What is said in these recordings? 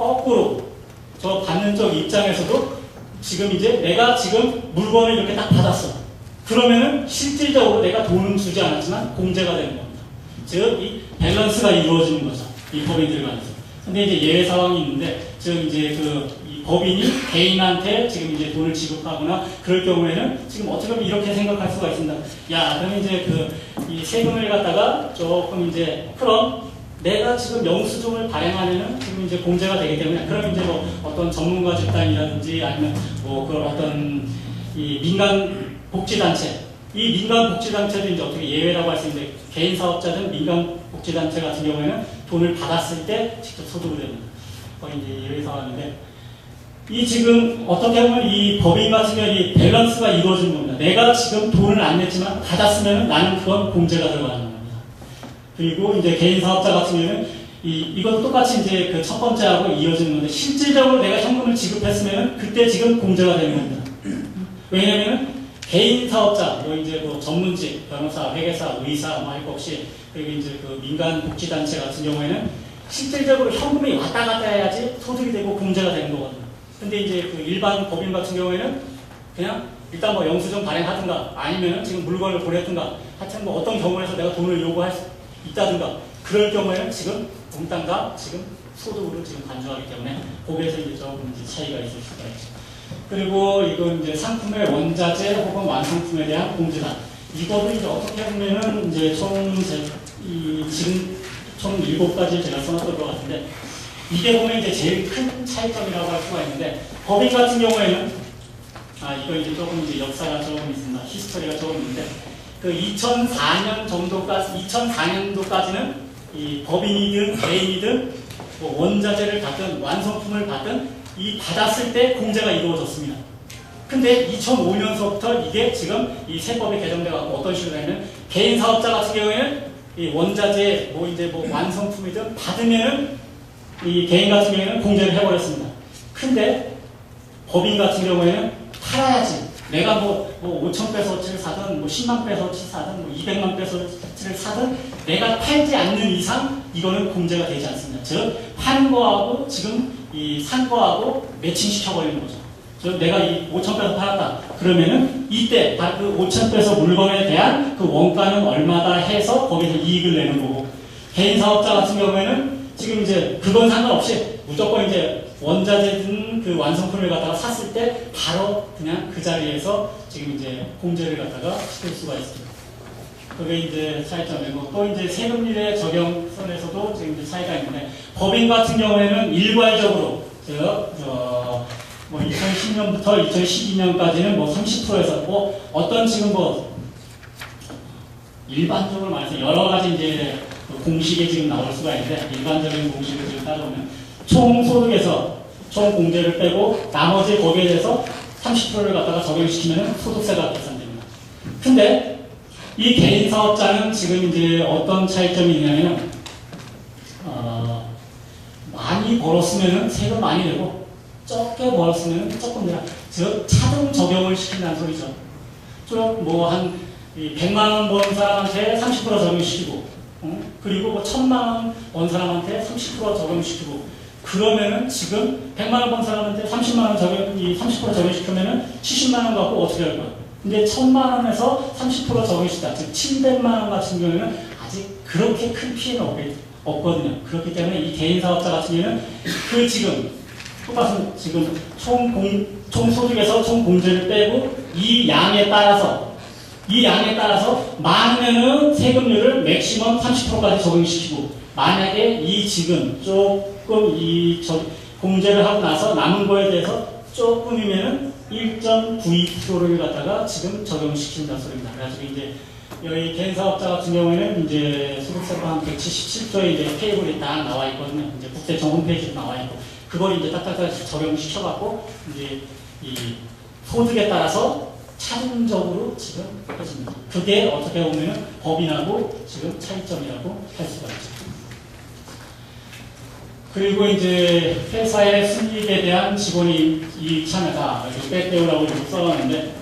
거꾸로 저 받는 쪽 입장에서도 지금 이제 내가 지금 물건을 이렇게 딱 받았어. 그러면은 실질적으로 내가 돈은 주지 않았지만 공제가 되는 겁니다. 즉, 이 밸런스가 이루어지는 거죠. 이 법인들 간에서. 근데 이제 예외 상황이 있는데, 즉, 이제 이 법인이 개인한테 지금 이제 돈을 지급하거나 그럴 경우에는 지금 어떻게 보면 이렇게 생각할 수가 있습니다. 야, 그럼 이제 이 세금을 갖다가 조금 이제, 그럼 내가 지금 영수증을 발행하면은 지금 이제 공제가 되기 때문에, 그럼 이제 뭐 어떤 전문가 집단이라든지 아니면 뭐 그런 어떤 이 민간 복지단체, 이 민간 복지단체도 이제 어떻게 예외라고 할 수 있는데, 개인 사업자든 민간 복지단체 같은 경우에는 돈을 받았을 때 직접 소득을 됩니다. 거의 이제 예외 상황인데, 이 지금 어떻게 보면 이 법인 같은 경우 이 밸런스가 이루어진 겁니다. 내가 지금 돈을 안 냈지만 받았으면 나는 그건 공제가 들어가는 겁니다. 그리고 이제 개인 사업자 같은 경우에는 이것도 똑같이 이제 그 첫 번째하고 이어지는 건데, 실질적으로 내가 현금을 지급했으면 그때 지금 공제가 되는 겁니다. 왜냐면은 개인 사업자, 이제 뭐 전문직, 변호사, 회계사, 의사, 뭐 할 것 없이, 그리고 이제 그 민간 복지단체 같은 경우에는 실질적으로 현금이 왔다 갔다 해야지 소득이 되고 공제가 되는 거거든요. 근데 이제 그 일반 법인 같은 경우에는 그냥 일단 뭐 영수증 발행하든가 아니면 지금 물건을 보냈든가 하여튼 뭐 어떤 경우에서 내가 돈을 요구할 수 있다든가 그럴 경우에는 지금 몽땅 지금 소득으로 지금 간주하기 때문에 거기에서 이제 조금 이제 차이가 있을 수가 있죠. 그리고 이건 이제 상품의 원자재 혹은 완성품에 대한 공제다. 이거도 이제 어떻게 보면은 이제 지금 총 7가지 제가 써놨던 것 같은데, 이게 보면 이제 제일 큰 차이점이라고 할 수가 있는데, 법인 같은 경우에는, 이거 이제 조금 이제 역사가 조금 있습니다. 히스토리가 조금 있는데, 그 2004년 정도까지, 2004년도까지는 이 법인이든 개인이든 뭐 원자재를 받든 완성품을 받든 이 받았을 때 공제가 이루어졌습니다. 근데 2005년서부터 이게 지금 이 세법이 개정돼 갖고 어떤 식으로 되냐면, 개인 사업자 같은 경우에는 이 원자재 뭐 이제 뭐 완성품이든 받으면은 이 개인 같은 경우에는 공제를 해버렸습니다. 근데 법인 같은 경우에는 팔아야지. 내가 뭐 5,000페소치를 사든 뭐 10만 페소치 사든 뭐 200만 페소치를 사든 내가 팔지 않는 이상 이거는 공제가 되지 않습니다. 즉 파는 거하고 지금 이 산 거하고 매칭시켜버리는 거죠. 즉 내가 이 5,000페소 팔았다. 그러면은 이때 그 5,000페소 물건에 대한 그 원가는 얼마다 해서 거기서 이익을 내는 거고, 개인 사업자 같은 경우에는 지금 이제 그건 상관없이 무조건 이제 원자재든 그 완성품을 갖다가 샀을 때 바로 그냥 그 자리에서 지금 이제 공제를 갖다가 시킬 수가 있습니다. 그게 이제 차이점이고, 또 이제 세금률의 적용선에서도 지금 이제 차이가 있는데, 법인 같은 경우에는 일괄적으로 뭐 2010년부터 2012년까지는 뭐 30%에서 뭐 어떤 지금 뭐 일반적으로 말해서 여러 가지 이제 공식이 지금 나올 수가 있는데, 일반적인 공식을 지금 따져보면 총 소득에서 총 공제를 빼고 나머지 거기에 대해서 30%를 갖다가 적용시키면 소득세가 계산됩니다. 근데 이 개인 사업자는 지금 이제 어떤 차이점이 있냐면, 많이 벌었으면 세금 많이 내고 적게 벌었으면 조금 내라. 즉 차등 적용을 시킨다는 소리죠. 좀 뭐 한 100만 원 번 사람한테 30% 적용시키고, 그리고 뭐 1,000만 원 번 사람한테 30% 적용시키고, 그러면은 지금 100만 원 번 사람한테 30만 원 30% 적용시키면은 70만 원 갖고 어떻게 할 거야? 근데 1,000만 원에서 30% 적용시키다. 즉 700만 원 같은 경우에는 아직 그렇게 큰 피해는 없거든요. 그렇기 때문에 이 개인 사업자 같은 경우에는 그 지금 똑같은 지금 총 소득에서 총 공제를 빼고 이 양에 따라서 많으면은 세금률을 맥시멈 30%까지 적용시키고, 만약에 이 지금 조금 공제를 하고 나서 남은 거에 대해서 조금이면은 1.92%를 갖다가 지금 적용시킨다 소리입니다. 그래가지고 이제 여기 개인 사업자 같은 경우에는 이제 소득세가 한 177조에 이제 테이블이 딱 나와 있거든요. 이제 국세청 홈페이지에 나와 있고, 그걸 이제 딱딱하게 적용시켜갖고 이제 이 소득에 따라서 차등적으로 지금 해줍니다. 그게 어떻게 보면 법인하고 지금 차이점이라고 할 수가 있죠. 그리고 이제 회사의 순이익에 대한 직원이 이익 참여다. 빼떼우라고 써놨는데,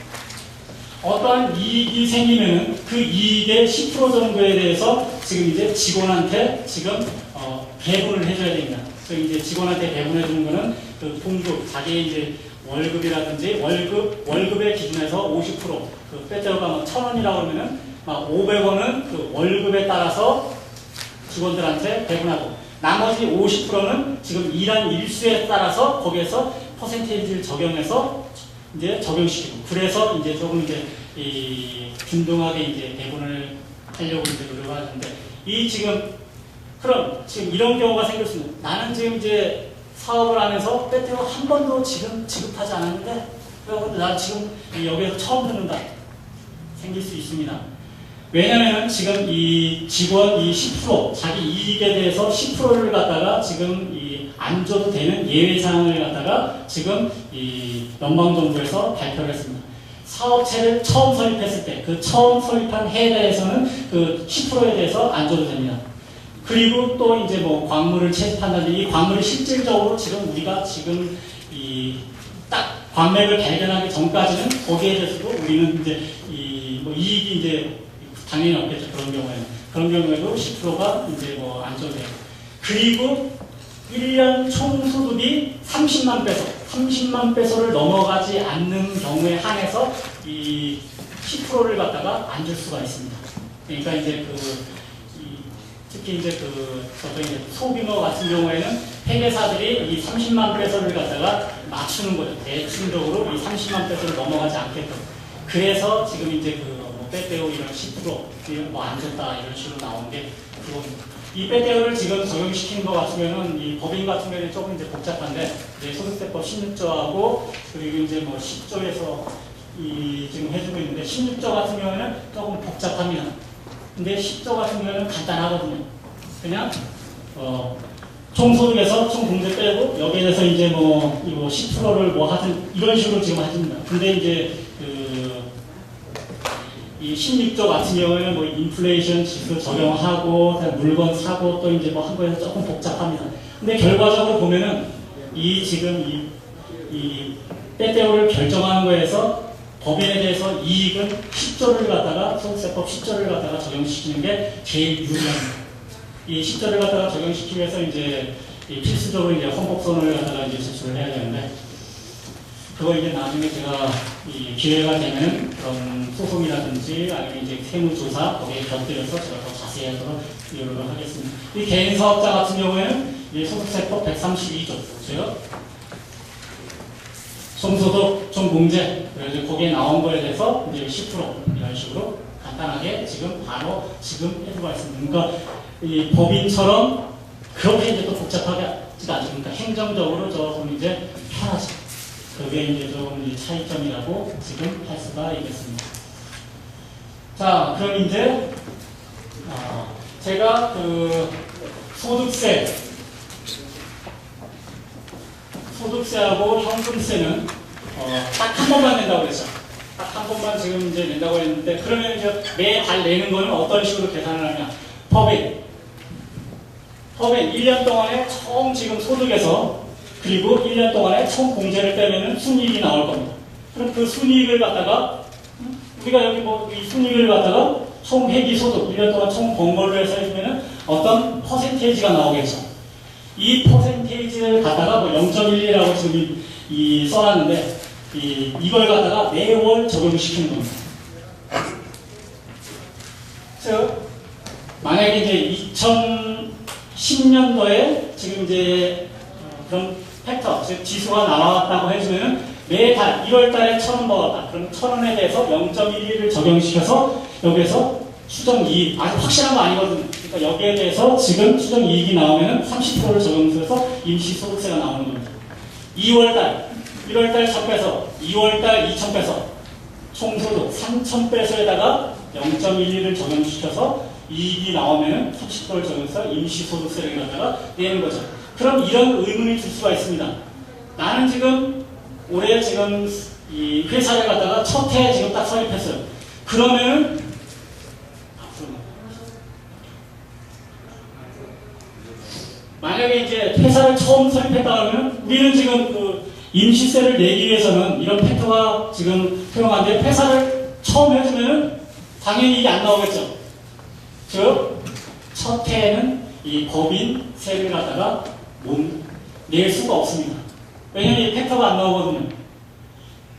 어떠한 이익이 생기면은 그 이익의 10% 정도에 대해서 지금 이제 직원한테 지금 배분을 해줘야 됩니다. 그 이제 직원한테 배분해 주는 거는 그 봉급, 자기 이제 월급이라든지 월급의 기준에서 50%그 빼떼오가 뭐 1,000원이라고 그러면은 막 500원은 그 월급에 따라서 직원들한테 배분하고 나머지 50%는 지금 일한 일수에 따라서 거기에서 퍼센테이지를 적용해서 이제 적용시키고 그래서 이제 조금 이제 이 균등하게 이제 배분을 하려고 이제 노력하는데 이 그럼 지금 이런 경우가 생길 수 있는 나는 지금 이제 사업을 하면서 빼떼오 한 번도 지금 지급하지 않았는데 그런데 나 지금 여기에서 처음 듣는다 생길 수 있습니다. 왜냐면은 지금 이 직원 이 10% 자기 이익에 대해서 10%를 갖다가 지금 안 줘도 되는 예외 사항을 갖다가 지금 이 연방정부에서 발표를 했습니다. 사업체를 처음 설립했을 때 그 처음 설립한 해에 대해서는 그 10%에 대해서 안 줘도 됩니다. 그리고 또 이제 뭐 광물을 채집한다든지 이 광물이 실질적으로 지금 우리가 지금 이 딱 광맥을 발견하기 전까지는 거기에 대해서도 우리는 이제 뭐 이익이 이제 당연히 없겠죠. 그런 경우에도 10%가 이제 뭐 안 줘도 돼요. 그리고 1년 총 소득이 30만 페소를 넘어가지 않는 경우에 한해서 이 10%를 갖다가 안 줄 수가 있습니다. 그러니까 이제 특히 이제 이제 소규모 같은 경우에는 회계사들이 이 30만 페소를 갖다가 맞추는 거죠. 대충적으로 이 30만 페소를 넘어가지 않게끔. 그래서 지금 이제 빼떼오 이런 10% 뭐 안 줬다 이런 식으로 나온 게 그겁니다. 이 빼떼오를 지금 적용시킨 것 같으면은 이 법인 같은 경우는 조금 이제 복잡한데 이제 소득세법 16조하고 그리고 이제 뭐 10조에서 지금 해주고 있는데 16조 같은 경우에는 조금 복잡합니다. 근데 10조 같은 경우에는 간단하거든요. 그냥 총소득에서 총공제 빼고 여기에 대해서 이제 뭐 이거 10%를 뭐 하든 이런 식으로 지금 하십니다. 근데 이제 이 16조 같은 경우에는 뭐 인플레이션 지수 적용하고 물건 사고 또 이제 뭐 한 거에서 조금 복잡합니다. 근데 결과적으로 보면은 지금 이 빼떼오를 결정하는 거에서 법인에 대해서 이익은 10조를 갖다가 소득세법 10조를 갖다가 적용시키는 게 제일 유리합니다. 이 10조를 갖다가 적용시키기 위해서 이제 필수적으로 이제 헌법소원을 갖다가 이제 제출을 해야 되는데 그거 이제 나중에 제가 기회가 되면 그런 소송이라든지 아니면 이제 세무조사 거기에 곁들여서 제가 더 자세히 하도록 요구를 하겠습니다. 이 개인 사업자 같은 경우에는 소득세법 132조 즉 총소득, 총공제 그래서 거기에 나온 거에 대해서 이제 10% 이런 식으로 간단하게 지금 바로 지금 해주고 있습니다. 그러니까 이 법인처럼 그렇게 이제 또 복잡하지가 않죠. 그러니까 행정적으로 조금 이제 편하죠. 그게 이제 좀 차이점이라고 지금 할 수가 있겠습니다. 자, 그럼 이제 제가 소득세하고 현금세는 딱 한 번만 낸다고 그랬죠. 딱 한 번만 지금 이제 낸다고 했는데 그러면 이제 매달 내는 거는 어떤 식으로 계산을 하냐? 법인 1년 동안에 총 지금 소득에서 그리고 1년 동안에 총 공제를 빼면은 순이익이 나올 겁니다. 그럼 그 순이익을 갖다가 우리가 여기 뭐 이 순이익을 갖다가 총 회기소득 1년 동안 총 번 걸로 해서 해주면은 어떤 퍼센테이지가 나오겠죠. 이 퍼센테이지를 갖다가 뭐 0.11이라고 지금 써놨는데 이걸 갖다가 매월 적용시키는 겁니다. 즉 만약에 이제 2010년도에 지금 이제 그런 팩터, 즉 지수가 나왔다고 해주면은 매달 1월달에 1,000원 벌었다. 그럼 1,000원에 대해서 0.11을 적용시켜서 여기에서 추정이익, 아주 확실한 거 아니거든요. 그러니까 여기에 대해서 지금 추정이익이 나오면은 30%를 적용해서 임시소득세가 나오는 겁니다. 2월달, 1월달 1,000페소, 2월달 2,000페소, 총소득 3,000페소에다가 0.11을 적용시켜서 이익이 나오면은 30%를 적용해서 임시소득세를 갖다가 내는 거죠. 그럼 이런 의문이 들 수가 있습니다. 나는 지금 올해 지금 이 회사를 갖다가 첫 해에 지금 딱 설립했어요. 그러면은 만약에 이제 회사를 처음 설립했다 그러면 우리는 지금 임시세를 내기 위해서는 이런 팩터가 지금 필요한데 회사를 처음 해주면은 당연히 이게 안 나오겠죠. 즉 첫 해에는 이 법인세를 갖다가 낼 수가 없습니다. 왜냐하면 이 팩터가 안 나오거든요.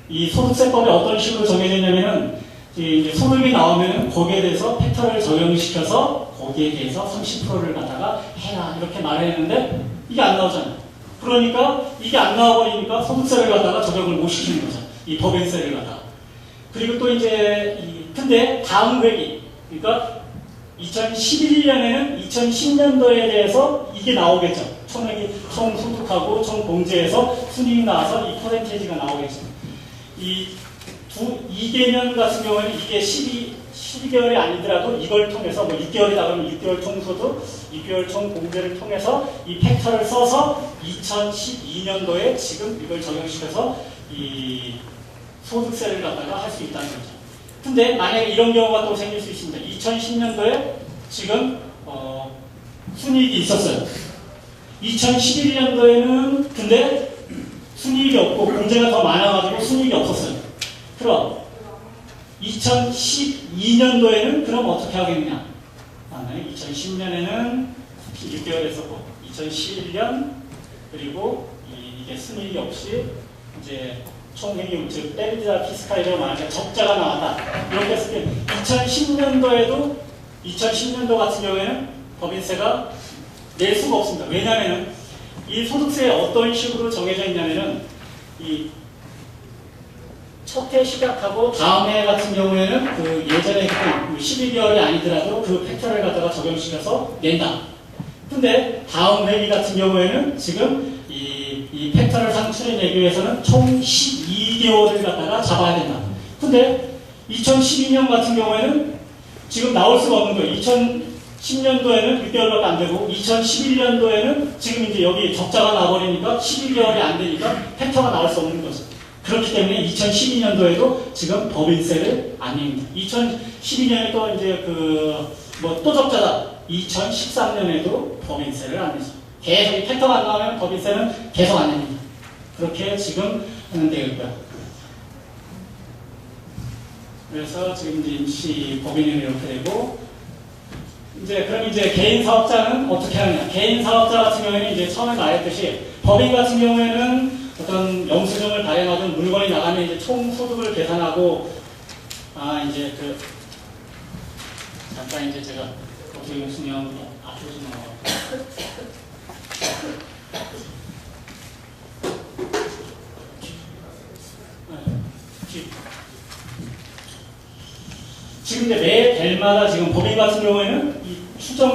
이 소득세법이 어떤 식으로 정해져 있냐면은 이제 소득이 나오면 거기에 대해서 팩터를 적용시켜서 거기에 대해서 30%를 갖다가 해라 이렇게 말했는데 이게 안 나오잖아요. 그러니까 이게 안 나와버리니까 소득세를 갖다가 적용을 못 시키는 거죠. 이 법인세를 갖다가. 그리고 또 이제 근데 다음 회기 그러니까 2011년에는 2010년도에 대해서 이게 나오겠죠. 총 소득하고 총 공제에서 순이익 나와서 이 퍼센테이지가 나오겠죠. 이 개년 같은 경우에는 이게 12개월이 아니더라도 이걸 통해서 뭐 6개월이다 그러면 6개월 총소득, 6개월 총공제를 통해서 이 팩터를 써서 2012년도에 지금 이걸 적용시켜서 이 소득세를 갖다가 할 수 있다는 거죠. 근데 만약에 이런 경우가 또 생길 수 있습니다. 2010년도에 지금 순이익이 있었어요. 2011년도에는 근데 순이익이 없고 공제가 더 많아가지고 순이익이 없었어요. 그럼 2012년도에는 그럼 어떻게 하겠느냐? 2010년에는 6개월 했었고 2011년 그리고 이게 순이익이 없이 이제 총회계 즉 때리자 피스칼이라고 말하면 적자가 나왔다. 이렇게 했을 때 2010년도 같은 경우에는 법인세가 낼 수가 없습니다. 왜냐하면 이 소득세에 어떤 식으로 정해져 있냐면은 이 첫 해 시작하고 다음 해 같은 경우에는 그 예전에 그 12개월이 아니더라도 그 팩터를 갖다가 적용시켜서 낸다. 근데 다음 회기 같은 경우에는 지금 이 팩터를 상출해내기 위해서는 총 12개월을 갖다가 잡아야 된다. 근데 2012년 같은 경우에는 지금 나올 수가 없는 거예요. 2010년도에는 6개월밖에 안 되고 2011년도에는 지금 이제 여기 적자가 나버리니까 12개월이 안 되니까 팩터가 나올 수 없는 거죠. 그렇기 때문에 2012년도에도 지금 법인세를 안 냅니다. 2012년에 또 이제 또 적자다. 2013년에도 법인세를 안 내죠. 계속 이 팩터가 안 나오면 법인세는 계속 안 냅니다. 그렇게 지금 하는 되겠고요. 그래서 지금 이제 임시 법인은 이렇게 되고 그럼 이제 개인 사업자는 어떻게 하느냐? 개인 사업자 같은 경우에는 이제 처음에 말했듯이 법인 같은 경우에는 어떤 영수증을 발행하든 물건이 나가면 이제 총 소득을 계산하고 이제 잠깐 이제 제가 어떻게 영수증 앞으로 좀 나와요. 지금 이제 매 달마다 지금 법인 같은 경우에는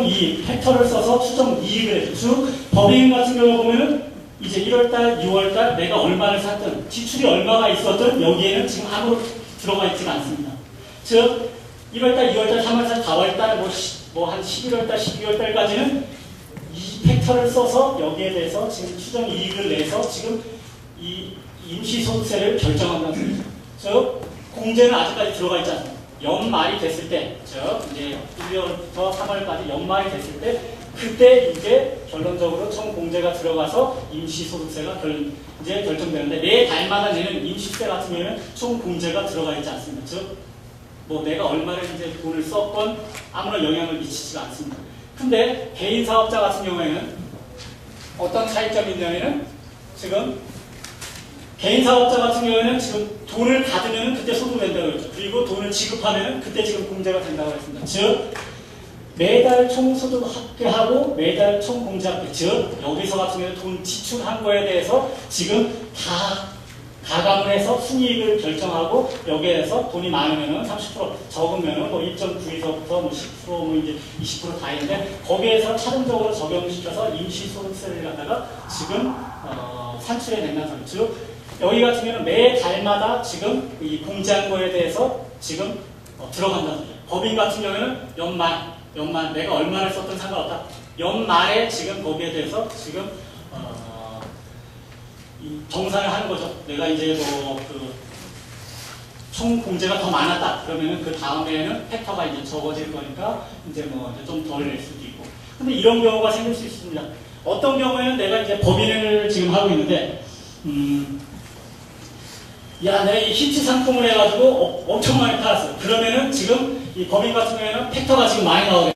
이 팩터를 써서 추정 이익을 해줘. 즉 법인 같은 경우 보면은 이제 1월달, 2월달 내가 얼마를 샀든 지출이 얼마가 있었든 여기에는 지금 아무것도 들어가 있지가 않습니다. 즉 1월달, 2월달, 3월달, 4월달 뭐 한 11월달, 12월달까지는 이 팩터를 써서 여기에 대해서 지금 추정 이익을 내서 지금 이 임시소득세를 결정한다는 소리죠. 즉 공제는 아직까지 들어가 있지 않습니다. 연말이 됐을 때, 즉 이제 1월부터 3월까지 연말이 됐을 때 그때 이제 결론적으로 총 공제가 들어가서 임시소득세가 이제 결정되는데 매 달마다 내는 임시세 같은 경우에는 총 공제가 들어가 있지 않습니다. 즉 뭐 내가 얼마를 이제 돈을 썼건 아무런 영향을 미치지가 않습니다. 근데 개인 사업자 같은 경우에는 어떤 차이점이 있냐면은 지금 개인 사업자 같은 경우에는 지금 돈을 받으면 그때 소득된다고 그랬죠. 그리고 돈을 지급하면 그때 지금 공제가 된다고 했습니다. 즉 매달 총소득 합계하고 매달 총공제 합계, 즉 여기서 같은 경우는 돈 지출한 거에 대해서 지금 다 가감을 해서 순이익을 결정하고 여기에 대해서 돈이 많으면은 30% 적으면은 뭐 1.9에서부터 뭐 10% 뭐 이제 20% 다 있는데 거기에서 차등적으로 적용시켜서 임시소득세를 갖다가 지금 산출해 낸다는 소리. 즉 여기 같은 경우는 매 달마다 지금 이 공제한 거에 대해서 지금 들어간다는 소리. 법인 같은 경우에는 연말 내가 얼마를 썼든 상관없다. 연말에 지금 거기에 대해서 지금 정산을 하는 거죠. 내가 이제 총 공제가 더 많았다. 그러면은 그 다음에는 팩터가 이제 적어질 거니까 이제 뭐 좀 덜 낼 수도 있고. 근데 이런 경우가 생길 수 있습니다. 어떤 경우에는 내가 이제 법인을 지금 하고 있는데, 야, 내가 이 히트 상품을 해가지고 엄청 많이 팔았어. 그러면은 지금 이 법인 같은 경우에는 팩터가 지금 많이 나오게.